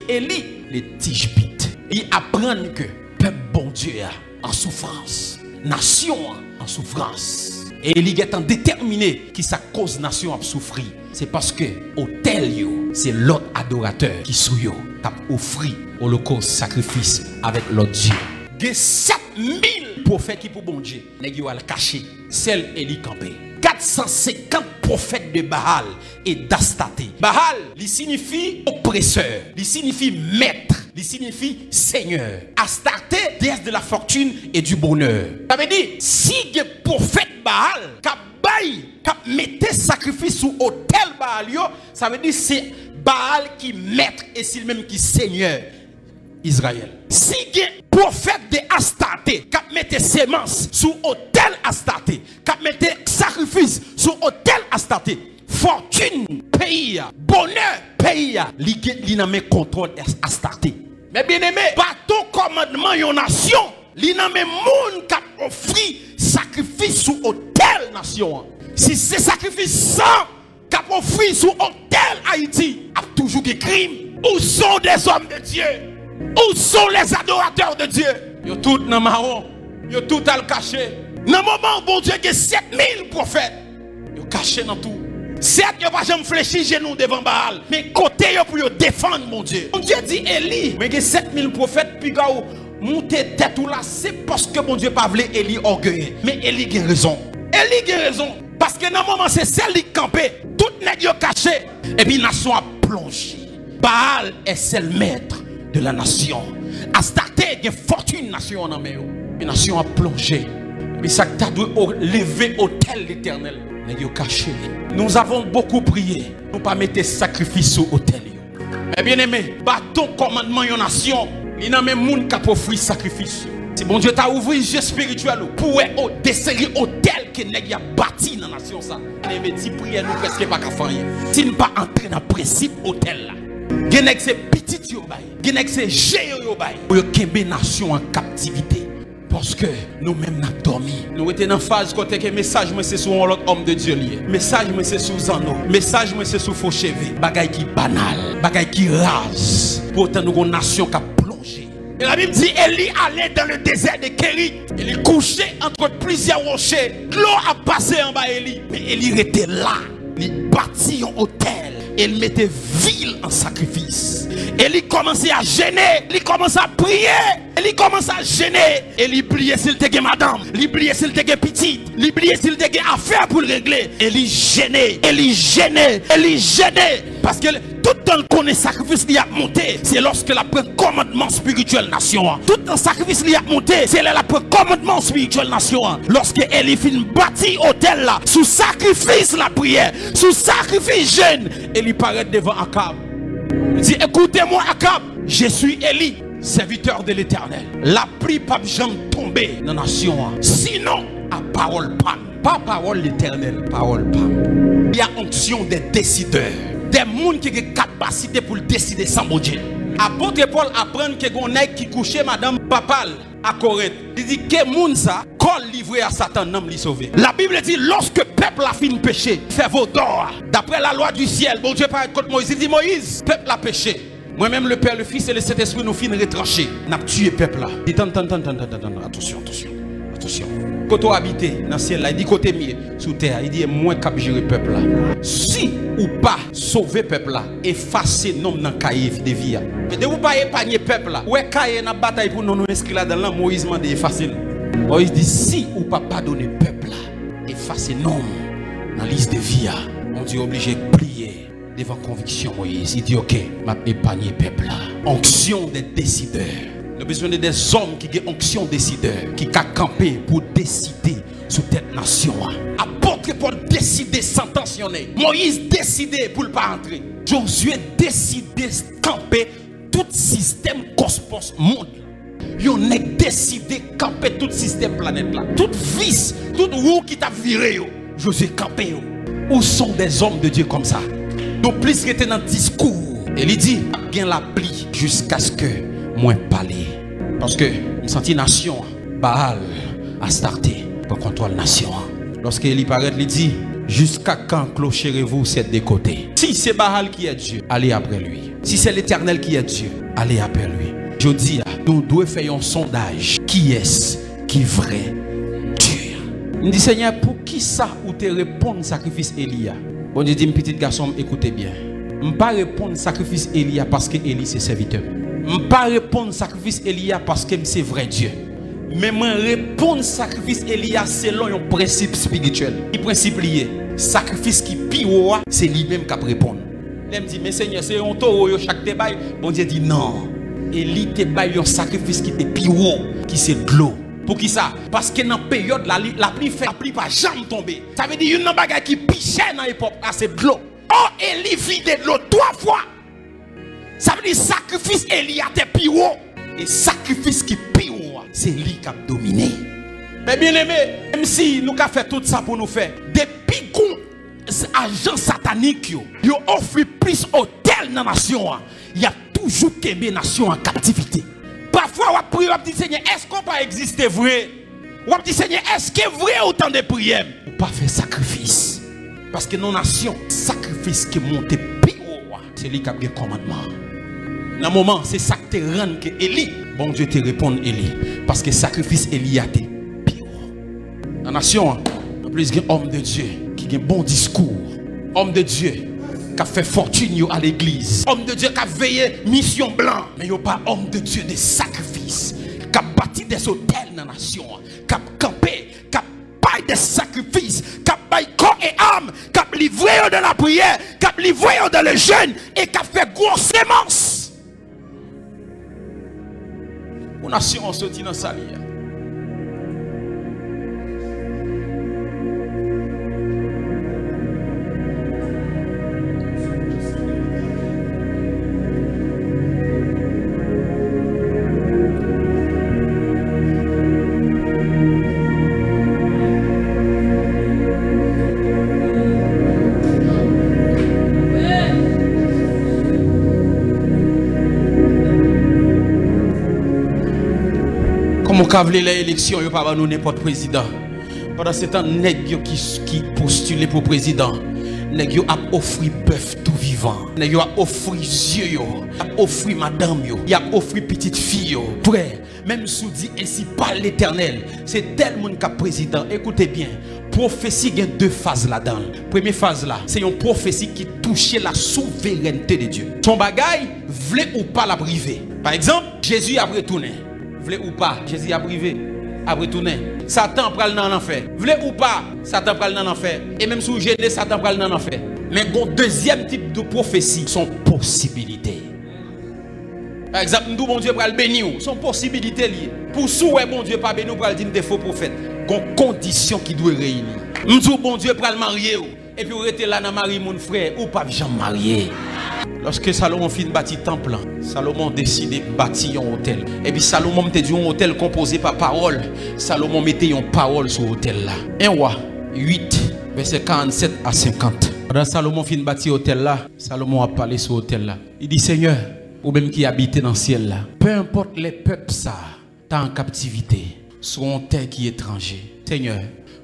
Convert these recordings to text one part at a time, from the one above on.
Élie, les Tishbites. Ils apprennent que peuple bon Dieu en souffrance, nation en souffrance. Et Élie est déterminé qui sa cause nation a souffri. C'est parce que autel c'est l'autre adorateur qui sous yo t'a offert holocauste sacrifice avec l'autre Dieu. Il y a 7000 prophètes qui pour bon Dieu, nèg yo al caché, seul Élie campé. 450 prophètes de Baal et d'Astaté. Baal, il signifie oppresseur, il signifie maître, il signifie seigneur. Astarté, déesse de la fortune et du bonheur. Ça veut dire, si il y a prophète Baal, qui mettait sacrifice sous autel Baal, ça veut dire c'est Baal qui maître et c'est lui même qui seigneur Israël. Si il y a prophète de Astarté, qui mettait sémence sous autel Astarté, qui mettait sacrifice sous autel Astarté, fortune pays, bonheur pays, il n'a pas contrôle Astarté. Mais bien aimé, bateau commandement yon nation, il n'a même moun qui a offert sacrifice sous autel nation. Si c'est sacrifice sans qui a offert sous autel Haïti, a toujours des crimes. Où sont des hommes de Dieu? Où sont les adorateurs de Dieu? Yo tout dans marron, yo tout à le cacher. Dans le moment où bon Dieu a 7000 prophètes, yo caché dans tout. Certes, yo pas jamais fléchi genou devant Baal, mais côté yo pour yo défendre mon Dieu. Mon Dieu dit Élie, mais il y a 7000 prophètes puis gars monter tête ou là, c'est parce que mon Dieu pas voulu Élie orgueilleux. Mais Élie a raison. Élie a raison parce que dans le moment c'est celle qui campait, tout nèg yo caché et puis nation a plongé. Baal est seul maître de la nation. Astarté a fortune nation en main. La nation a plongé. Mais ça t'a dû lever autel l'Éternel. Nous avons beaucoup prié. Nous pas mettre sacrifice sur autel. Mais bien aimé, bâton commandement yon nation. Il n'y a même monde qui a offert sacrifice. Si bon Dieu t'a ouvert les yeux spirituels pour desserrer autel que nèg a bâti dans la nation ça. Bien aimé, si prière nous presque pas qu'à faire. Si nous pas entrer dans le principe autel là. Genek c'est petit yo bay, genek c'est géo yo bay. Pour kembe nation en captivité parce que nous-mêmes n'a dormi. Nous étions dans phase côté que message moi c'est sur un autre homme de Dieu lié. Message moi c'est sur Zano, message moi c'est sur Fauchevé. Bagay qui banal, bagay qui rase. Pourtant nous une nation qui a plongé. Et la Bible dit Élie allait dans le désert de Kérit. Il est couché entre plusieurs rochers. L'eau a passé en bas Élie, mais Élie était là. Il bâtit un hôtel. Il mettait ville en sacrifice. Et il commençait à gêner. Il commençait à prier. Et il commençait à gêner. Et il priait s'il te madame. Il priait s'il te petite. Il priait s'il te affaire pour le régler. Et il gênait. Et il gênait. Et il gênait. Parce que tout dans le connaît sacrifice qui a monté, c'est lorsque la prend commandement spirituel nation. Tout dans le sacrifice qui a monté, c'est là la prend commandement spirituel nation. Lorsque Élie fin bâti hôtel là, sous sacrifice la prière, sous sacrifice jeûne, Élie paraît devant Akab. Il dit écoutez-moi Akab, je suis Élie, serviteur de l'Éternel. La pluie pas jamais tomber dans la nation. Sinon, à parole pas. Pas parole l'Éternel, parole pas. Il y a onction des décideurs. Des gens qui ont une capacité pour décider sans bon Dieu. Apôtre Paul apprend que les qui couchait madame Papal à Corinthe. Il dit que moun ça col livré à Satan n'am li sauvé. La Bible dit lorsque peuple a fini péché, fait vos dors. D'après la loi du ciel, bon Dieu parle contre Moïse, il dit Moïse, peuple a péché. Moi-même le Père, le Fils et le Saint-Esprit nous finissent retrancher. N'a tué peuple là. Il dit attention. Quand on habite dans le ciel là, il dit côté mieux sous terre, il dit moins cap gérer peuple là. Si ou pas sauver peuple là, effacer nom dans cahier de vie. Mais de vous pas épargner peuple là. Ouais cahier dans bataille pour nous inscrire là dans l'an Moïse m'a effacer. Moïse dit si ou pas pardonner peuple là, effacer nom dans liste de vie. On dit obligé de plier devant conviction Moïse. Il dit OK, m'a épargner peuple là. Onction des décideurs. Nous avons besoin des hommes qui ont onction décideur, qui ont campé pour décider sur cette nation. Apôtre Paul décider sententionner. Moïse décidé pour ne pas entrer. Josué décidé de camper tout système cosmos monde. Yon a décidé de camper tout système planète là. Tout vice, tout roue qui t'a viré. Josué campé. Où sont des hommes de Dieu comme ça? Donc plus était dans le discours. Et il dit, bien la plie jusqu'à ce que moins parler. Parce que une senti nation, Baal, Astarté, pour contrôler la nation. Lorsque il paraît, il dit, Jusqu'à quand clocherez-vous cette des côtés? Si c'est Baal qui est Dieu, allez après lui. Si c'est l'Éternel qui est Dieu, allez après lui. Je dis, nous devons faire un sondage. Qui est-ce qui est vrai Dieu? Je dis, Seigneur, pour qui ça ou te répondre sacrifice Elia? Bon Dieu dit, petit garçon, écoutez bien. Je ne peux pas répondre sacrifice Elia parce que Élie c'est serviteur. Je ne peux pas répondre sacrifice Elia parce que c'est vrai Dieu. Mais je répondre sacrifice Elia selon un principe spirituel. Le principe lié. Sacrifice qui pire, c'est lui-même qui répond. Il me dit, mais Seigneur, c'est un taureau chaque débat. Bon Dieu dit non. Élie te baille un sacrifice qui est pire, qui c'est de l'eau. Pour qui ça? Parce que dans la période, la pluie fait, la pluie va jamais tomber. Ça veut dire qu'il y a une bagaille qui piche dans l'époque, c'est de l'eau. Oh, Élie vide de l'eau 3 fois. Ça veut dire sacrifice Élie a été pire. Et sacrifice qui pire, c'est lui qui a dominé. Mais bien aimé, même si nous avons fait tout ça pour nous faire, depuis qu'on agents sataniques, ils offrent plus hôtel dans la nation. Il y a toujours des nations en captivité. Parfois, on prie, on dit Seigneur, est-ce qu'on peut exister vrai? On dit Seigneur, est-ce qu'il est vrai autant de prières? On ne peut pas faire sacrifice. Parce que nos nations, sacrifice qui monte pire, c'est lui qui a le commandement. Dans un moment, c'est ça que te rend que Élie, bon Dieu te répond Élie. Parce que sacrifice Élie a été pire. Dans la nation, en plus, il y a un homme de Dieu qui a un bon discours. Homme de Dieu qui a fait fortune à l'église. Homme de Dieu qui a veillé mission blanc. Mais il n'y a pas homme de Dieu de sacrifice. Qui a bâti des hôtels dans la nation. Qui a campé, qui a baillé des sacrifices. Qui a baillé corps et âme. Qui a livré dans la prière. Qui a livré dans le jeûne. Et qui a fait grosse sémence. Pour la nation, on se dit dans sa vie. Comment cavler les élections, il n'y a pas nous n'importe président. Pendant ce temps, nèg qui postulent pour président, nèg yo a offert bœuf tout vivant. Nèg yo a offert yeux yo, a offert madame yo, y a offert petite fille yo. Frère, même sous dit ainsi par l'Éternel, c'est tel monde qui a président. Écoutez bien, prophétie il y a 2 phases là-dedans. Première phase là, c'est une prophétie qui touchait la souveraineté de Dieu. Son bagaille, voulait ou pas la priver. Par exemple, Jésus a retourné. Vle ou pas, Jésus a privé, a retourné. Satan pral dans l'enfer. Vle ou pas, Satan pral dans l'enfer. Et même sous gêné, Satan pral dans l'enfer. Mais bon, deuxième type de prophétie, sont possibilités. Par exemple, nous, bon Dieu, pral bénir, sont possibilités liées. Pour souhait, bon Dieu, pas bénir, pral dire des faux prophètes. Gon conditions qui doivent réunir. Nous, bon Dieu, pral marier. Et puis, vous restez là dans Marie, mon frère, ou pas jamais marié. Lorsque Salomon fit bâtir temple, Salomon décidé de bâtir un hôtel. Et puis Salomon mettait un hôtel composé par parole. Salomon mettait une parole sur l'hôtel là. 1 Roi 8, verset 47 à 50. Pendant Salomon fit bâtir hôtel là, Salomon a parlé sur l'hôtel là. Il dit Seigneur, ou même qui habite dans le ciel là, peu importe les peuples ça, t'es en captivité, sur un terre qui est étranger. Seigneur,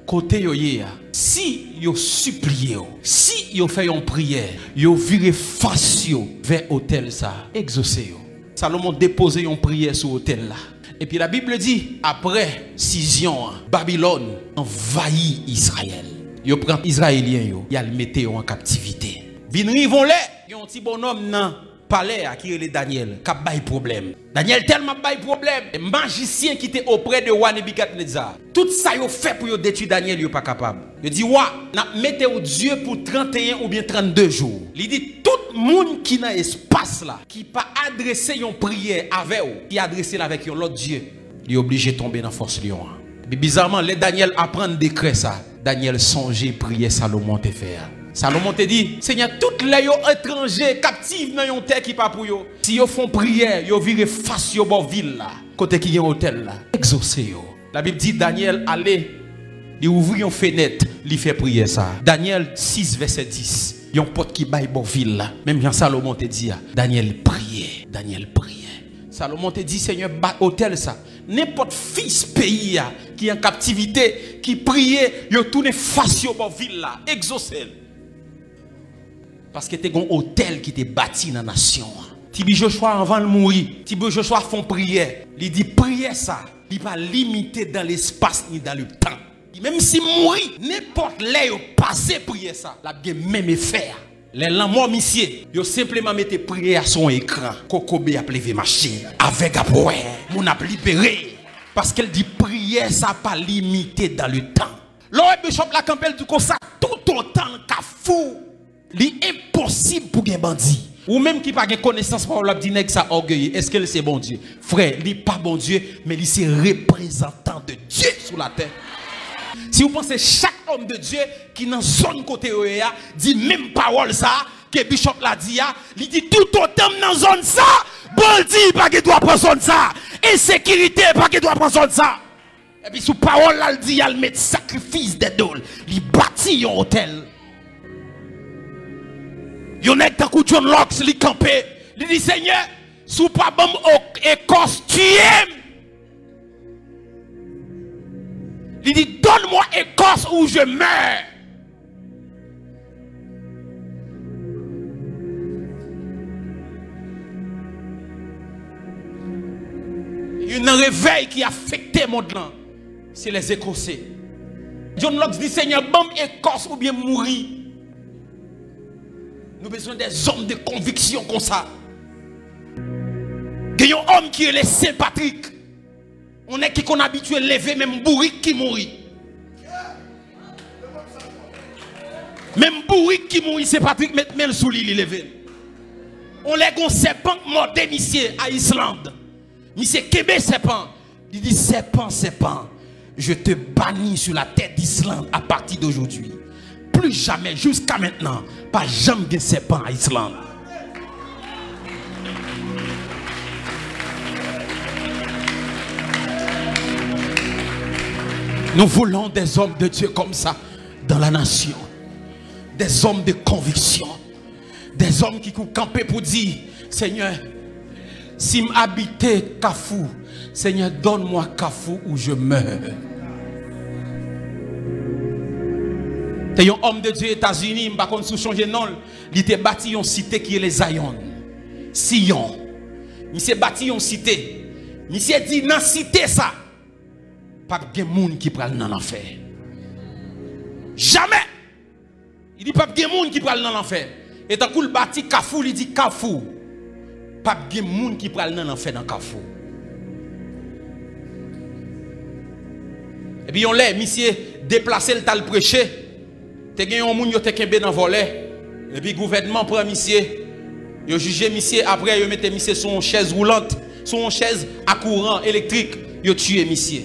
côté yo yé, si yo supplié, si yo fait une prière, yo viré face yo vers hôtel ça, exaucé yo. Salomon déposé une prière sur hôtel là. Et puis la Bible dit, après scission, Babylone envahit Israël. Yo prend Israélien yo, y a le mettre en captivité. Vinri vont les, y a un petit bonhomme nan palais à qui est Daniel, qui a bail problème. Daniel tellement bail problème. Les magiciens qui étaient auprès de roi Nebuchadnezzar. Tout ça yo fait pour détruire Daniel, yo pas capable. Il dit wa, n'a mettez au Dieu pour 31 ou bien 32 jours. Il dit tout le monde qui dans espace là, qui pas adresser une prière avec eux, qui adresser avec l'autre Dieu, il est obligé de tomber dans force lion. Mais bizarrement, les Daniel apprend décret ça. Daniel songeait prier Salomon te faire. Salomon te dit, Seigneur, toutes les étrangers captifs dans une terre qui pas pour eux. Si ils font prière, ils virent face au bon ville là, côté qui y a un hôtel là, exaucez yo. La Bible dit Daniel allait, il ouvrit une fenêtre, il fait prier ça. Daniel 6 verset 10. Il y a un pote qui baille bon ville là. Même Jean Salomon te dit, Daniel priait, Daniel priait. Salomon te dit, Seigneur, bat hôtel ça. N'importe fils pays qui est en captivité, qui priait, il tourne face pour ville là, exaucé. Parce que tu as un hôtel qui t'est bâti dans la nation. Tibi Joshua avant de mourir, Tibi Joshua font prière. Il dit prière ça, il pas limité dans l'espace ni dans le temps. Même si mourir, n'importe là yo passé prière ça, la bien même effet. Les morts monsieur, yo simplement mettez prière à son écran. Kokobé a levé machine avec après, mon a libéré parce qu'elle dit prière ça pas limité dans le temps. L'autre bishop la campelle du comme ça tout autant qu'a fou. L'impossible pour un bandit. Ou même qui n'a pas de connaissance par la dit ça orgueilleux. Est-ce que c'est bon Dieu? Frère, il n'est pas bon Dieu, mais il c'est représentant de Dieu sur la terre. Si vous pensez chaque homme de Dieu qui dans zone côté OEA dit même parole ça que Bishop l'a dit, il dit tout autant dans zone ça, bandit pas qu'il doit prendre zone ça, insécurité pas qu'il doit prendre zone ça. Et puis sous parole là, il dit il met sacrifice des dôles, il bâtit un hôtel. Yon est dans coup John Locke, il campé. Il dit Seigneur, sous pas bon écorce tu aimes. Il dit donne-moi écorce ou je meurs. Il y a un réveil qui a affecté mon monde. C'est les Écossais. John Locke dit Seigneur, bon écorce ou bien mourir. Nous avons besoin des hommes de conviction comme ça. Il y a un homme qui est le Saint-Patrick. On est qui qu'on habitué à lever même bourrique qui mourit. Même bourrique qui mourit, Saint-Patrick met même sous l'île levé. On est un serpent mort d'initié à Islande. Monsieur Québec serpent. Il dit serpent, serpent. Je te bannis sur la terre d'Islande à partir d'aujourd'hui. Plus jamais, jusqu'à maintenant, pas jamais de serpent à Islande. Nous voulons des hommes de Dieu comme ça dans la nation. Des hommes de conviction. Des hommes qui courent camper pour dire, Seigneur, si m'habiter Kafou, Seigneur, donne-moi Kafou ou je meurs. T'es un homme de Dieu aux États-Unis, par contre, sous changer nom, il était bâti une cité qui est les Zion. Sion. Il s'est bâti une cité. Il s'est dit, dans la cité, ça, pas de monde qui prend dans l'enfer. Jamais. Il dit, pas de monde qui prend dans l'enfer. Et tant qu'il bâti Kafou, il dit Kafou. Pas de monde qui prend dans l'enfer dans Kafou. Et puis on l'a, monsieur, déplacé le tal prêcher. Te gen yon moun yo te kembe dans volet et puis gouvernement prend monsieur yo jugé monsieur après yo mette monsieur son chaise roulante son chaise à courant électrique yo tué monsieur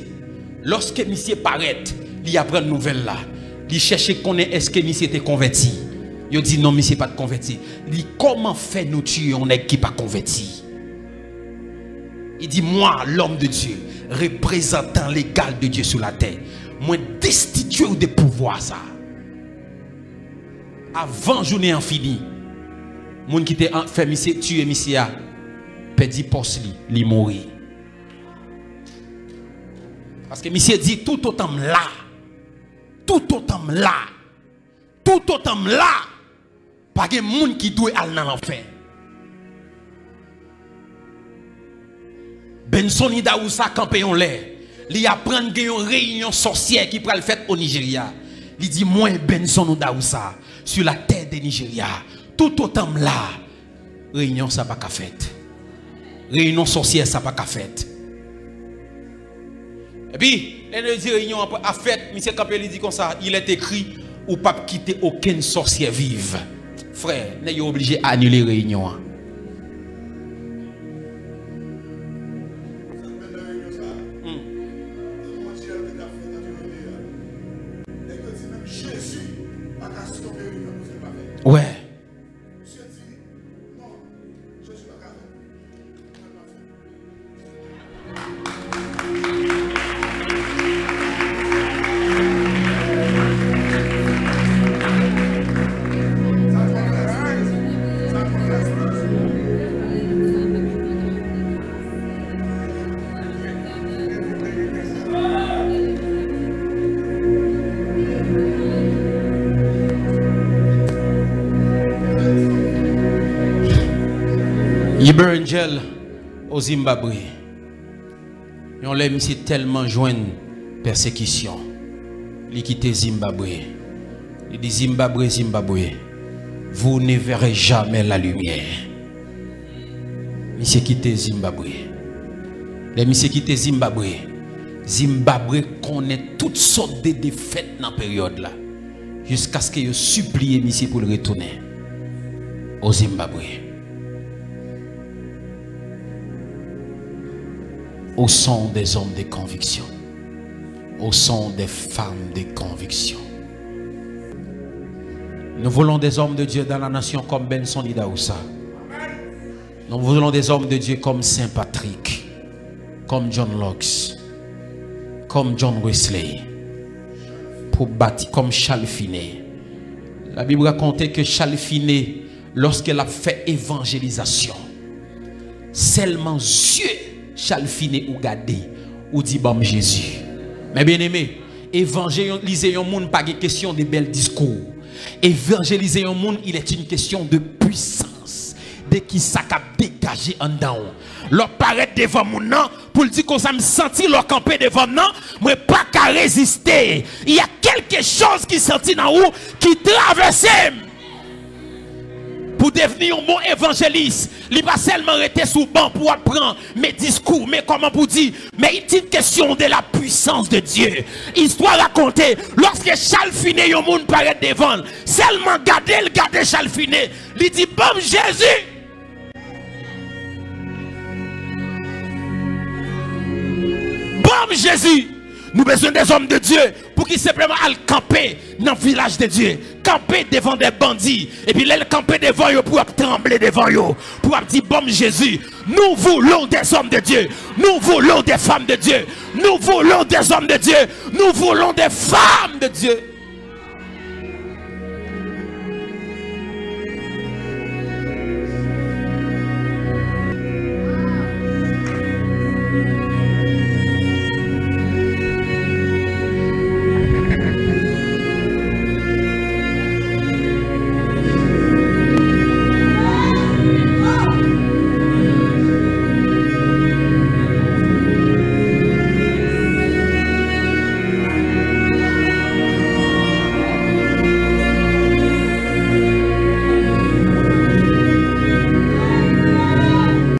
lorsque monsieur paraît il apprend nouvelle là il cherche connaît est-ce que monsieur était converti yo dit non monsieur pas de converti il dit comment fait nous tuer on est qui pas converti il dit moi l'homme de Dieu représentant l'égal de Dieu sur la terre moi destitué de pouvoir ça. Avant journée en fini, moun qui te fait monsieur tuer monsieur a perdu poste li mourir. Parce que monsieur dit tout autant là. Tout autant là. Tout autant là. Pas de moun qui doit aller dans l'enfer. Benson Idaoussa campé en l'air. Li apprend une réunion sorcière qui pral fait au Nigeria. Il dit moi Benson Idaoussa sur la terre de Nigeria. Tout autant là. Réunion ça pas qu'à fait. Réunion sorcière ça pas qu'à fait. Et puis, elle dit réunion à fait, monsieur Campbell il dit comme ça, il est écrit ou pas quitter aucune sorcière vive. Frère, n'est obligé à annuler réunion. Ouais. Member Angel au Zimbabwe. Et on l'aime si tellement joindre persécution. Il quitte Zimbabwe. Il dit Zimbabwe, Zimbabwe, vous ne verrez jamais la lumière. Monsieur quitte Zimbabwe. Les monsieur quitte Zimbabwe. Zimbabwe connaît toutes sortes de défaites dans la période là. Jusqu'à ce que supplie monsieur pour le retourner au Zimbabwe. Au son des hommes de conviction. Au son des femmes de conviction. Nous voulons des hommes de Dieu dans la nation comme Benson Idaoussa. Nous voulons des hommes de Dieu comme Saint Patrick, comme John Locke, comme John Wesley, pour bâtir comme Charles Finney. La Bible racontait que Charles Finney, lorsqu'elle a fait évangélisation, seulement Dieu, Charles Finney ou gardé, ou dit bon Jésus. Mais bien aimé, évangéliser un monde pas une question de belles discours. Évangéliser un monde, il est une question de puissance. De qui ça a dégagé en dedans. Leur paraît devant mon nom pour dire qu'on ça me sentit leur camper devant moi, mais pas qu'à résister. Il y a quelque chose qui sentit dans vous qui traverse. Pour devenir un bon évangéliste, il va seulement rester sous banc pour apprendre mes discours, mais comment pour dire, mais il est une question de la puissance de Dieu. Histoire racontée, lorsque Charles Finney, un monde paraît devant, seulement garder Charles Finney, il dit, bon Jésus. Bon Jésus. Nous avons besoin des hommes de Dieu pour qu'ils simplement aillent camper dans le village de Dieu. Camper devant des bandits. Et puis les camper devant eux pour trembler devant eux. Pour dire bon Jésus, nous voulons des hommes de Dieu. Nous voulons des femmes de Dieu. Nous voulons des hommes de Dieu. Nous voulons des femmes de Dieu.